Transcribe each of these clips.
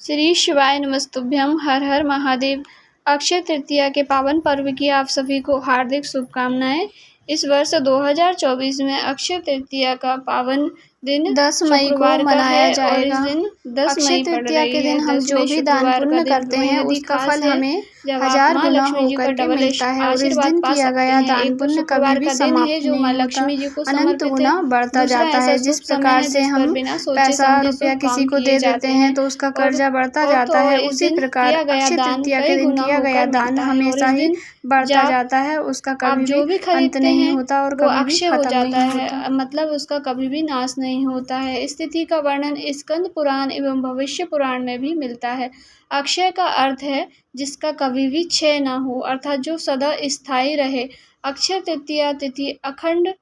श्री शिवाय नमस्तुभ्यम। हर हर महादेव। अक्षय तृतीया के पावन पर्व की आप सभी को हार्दिक शुभकामनाएं। इस वर्ष 2024 में अक्षय तृतीया का पावन दिन 10 मई को मनाया जाएगा। और इस दिन 10 अक्षय मई पड़ तृतीया के रही दिन है। हम 10 जो मई भी दान शुक्रवार का पुण्य दिन करते हैं बेहद ही उसका खास फल है, हमें जब आप 1000 माँ गुना लक्ष्मी जी का होकर के डबल मिलता है। और इस आशीर्वाद दिन पा किया सकते गया हैं। दान एक तो पुण्य कभी शुक्रवार भी का दिन है समाप्त जो माँ नहीं होता, लक्ष्मी जी को अनंत समर्पित है। गुना बढ़ता दूसरा जाता ऐसा है। जिस शुभ समय प्रकार है से जिस पर हम बिना सोचे पैसा समझे रुपया शुभ किसी काम को किए दे जाते देते हैं हैं तो उसका और कर्जा बढ़ता और तो जाता और है, इस उसी दिन प्रकार किया गया अक्षय दान तृतीया के कई दिन गुना किया गया होकर दान मिलता है। और हमेशा इस ही दिन बढ़ता जाता है, उसका आप कभी जो भी भी अंत खरीदते नहीं हैं होता और वो कभी भी अक्षय हो खत्म जाता नहीं है, होता। मतलब उसका कभी भी नाश नहीं होता है। इस तिथि का वर्णन स्कंद पुराण एवं भविष्य पुराण में भी मिलता है। अक्षय का अर्थ है जिसका कभी भी क्षय न हो, अर्थात जो सदा स्थायी रहे। अक्षय तृतीया तिथि अखंड,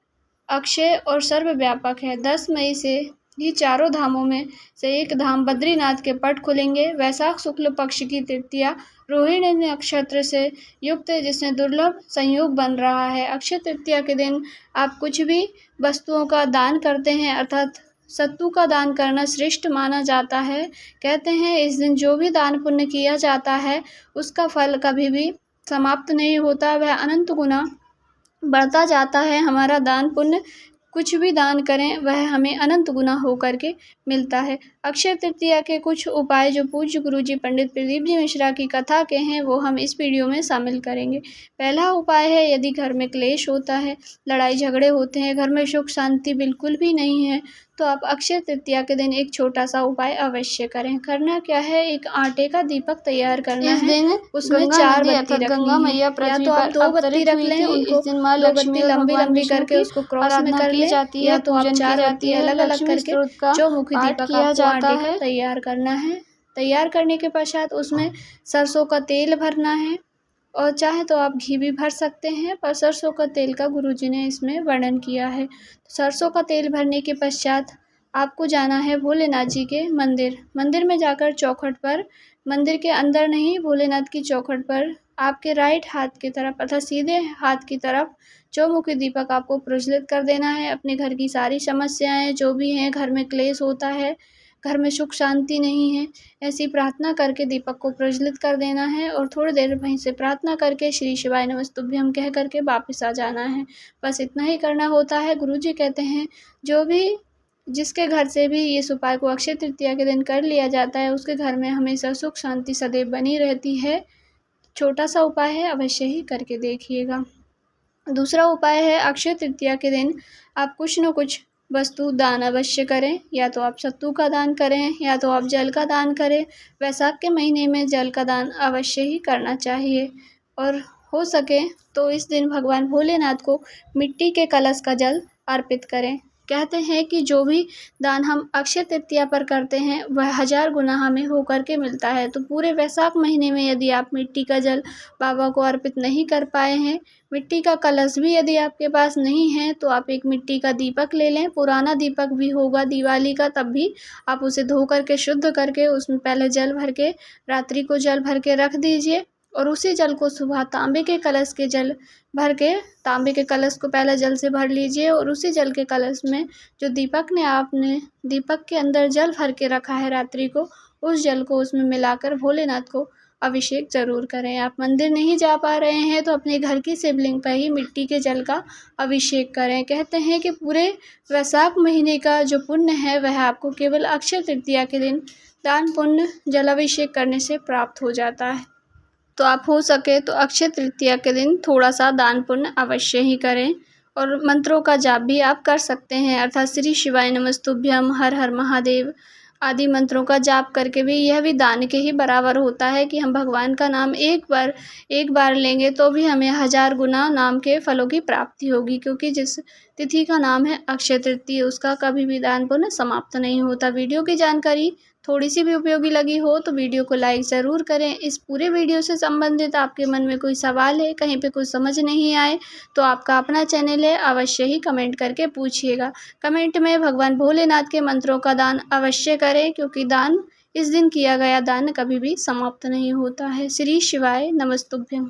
अक्षय और सर्वव्यापक है। 10 मई से ही चारों धामों में से एक धाम बद्रीनाथ के पट खुलेंगे। वैशाख शुक्ल पक्ष की तृतीया रोहिणी नक्षत्र से युक्त है, जिसमें दुर्लभ संयोग बन रहा है। अक्षय तृतीया के दिन आप कुछ भी वस्तुओं का दान करते हैं, अर्थात सत्तू का दान करना श्रेष्ठ माना जाता है। कहते हैं इस दिन जो भी दान पुण्य किया जाता है उसका फल कभी भी समाप्त नहीं होता, वह अनंत गुना बढ़ता जाता है। हमारा दान पुण्य कुछ भी दान करें वह हमें अनंत गुना होकर के मिलता है। अक्षय तृतीया के कुछ उपाय जो पूज्य गुरु जी पंडित प्रदीप जी मिश्रा की कथा के हैं वो हम इस वीडियो में शामिल करेंगे। पहला उपाय है, यदि घर में क्लेश होता है, लड़ाई झगड़े होते हैं, घर में सुख शांति बिल्कुल भी नहीं है, तो आप अक्षय तृतीया के दिन एक छोटा सा उपाय अवश्य करें। करना क्या है, एक आटे का दीपक तैयार करना है। इस दिन उसमें 4 बत्ती रखनी है, या तो आप 2 बत्ती रख लें, उनको 2 बत्ती लंबी लंबी करके उसको क्रॉस में कर लें, या तो आप 4 बत्ती अलग अलग करके चौमुखी दीपक आपको आटे का तैयार करना है। तैयार करने के पश्चात उसमें सरसों का तेल भरना है, और चाहे तो आप घी भी भर सकते हैं, पर सरसों का तेल का गुरुजी ने इसमें वर्णन किया है। सरसों का तेल भरने के पश्चात आपको जाना है भोलेनाथ जी के मंदिर। मंदिर में जाकर चौखट पर, मंदिर के अंदर नहीं, भोलेनाथ की चौखट पर आपके राइट हाथ की तरफ अर्थात सीधे हाथ की तरफ चौमुखी दीपक आपको प्रज्वलित कर देना है। अपने घर की सारी समस्याएं जो भी हैं, घर में क्लेश होता है, घर में सुख शांति नहीं है, ऐसी प्रार्थना करके दीपक को प्रज्वलित कर देना है, और थोड़ी देर वहीं से प्रार्थना करके श्री शिवाय नमस्तुभ्यम कह करके वापस आ जाना है। बस इतना ही करना होता है। गुरुजी कहते हैं जो भी जिसके घर से भी इस उपाय को अक्षय तृतीया के दिन कर लिया जाता है उसके घर में हमेशा सुख शांति सदैव बनी रहती है। छोटा सा उपाय है, अवश्य ही करके देखिएगा। दूसरा उपाय है, अक्षय तृतीया के दिन आप कुछ न कुछ वस्तु दान अवश्य करें, या तो आप सत्तू का दान करें या तो आप जल का दान करें। वैशाख के महीने में जल का दान अवश्य ही करना चाहिए, और हो सके तो इस दिन भगवान भोलेनाथ को मिट्टी के कलश का जल अर्पित करें। कहते हैं कि जो भी दान हम अक्षय तृतीया पर करते हैं वह 1000 गुना हमें होकर के मिलता है। तो पूरे वैशाख महीने में यदि आप मिट्टी का जल बाबा को अर्पित नहीं कर पाए हैं, मिट्टी का कलश भी यदि आपके पास नहीं है, तो आप एक मिट्टी का दीपक ले लें। पुराना दीपक भी होगा दिवाली का, तब भी आप उसे धो करके शुद्ध करके उसमें पहले जल भर के, रात्रि को जल भर के रख दीजिए, और उसी जल को सुबह तांबे के कलश के जल भर के, तांबे के कलश को पहले जल से भर लीजिए, और उसी जल के कलश में जो दीपक ने आपने दीपक के अंदर जल भर के रखा है रात्रि को, उस जल को उसमें मिलाकर भोलेनाथ को अभिषेक जरूर करें। आप मंदिर नहीं जा पा रहे हैं तो अपने घर की शिवलिंग पर ही मिट्टी के जल का अभिषेक करें। कहते हैं कि पूरे वैशाख महीने का जो पुण्य है वह आपको केवल अक्षय तृतीया के दिन दान पुण्य जलाभिषेक करने से प्राप्त हो जाता है। तो आप हो सके तो अक्षय तृतीया के दिन थोड़ा सा दान पुण्य अवश्य ही करें, और मंत्रों का जाप भी आप कर सकते हैं, अर्थात श्री शिवाय नमस्तुभ्यम, हर हर महादेव आदि मंत्रों का जाप करके भी, यह भी दान के ही बराबर होता है कि हम भगवान का नाम एक बार लेंगे तो भी हमें 1000 गुना नाम के फलों की प्राप्ति होगी, क्योंकि जिस तिथि का नाम है अक्षय तृतीया उसका कभी भी दान पुण्य समाप्त नहीं होता। वीडियो की जानकारी थोड़ी सी भी उपयोगी लगी हो तो वीडियो को लाइक ज़रूर करें। इस पूरे वीडियो से संबंधित आपके मन में कोई सवाल है, कहीं पे कुछ समझ नहीं आए, तो आपका अपना चैनल है, अवश्य ही कमेंट करके पूछिएगा। कमेंट में भगवान भोलेनाथ के मंत्रों का दान अवश्य करें, क्योंकि दान इस दिन किया गया दान कभी भी समाप्त नहीं होता है। श्री शिवाय नमस्तुभ्यम।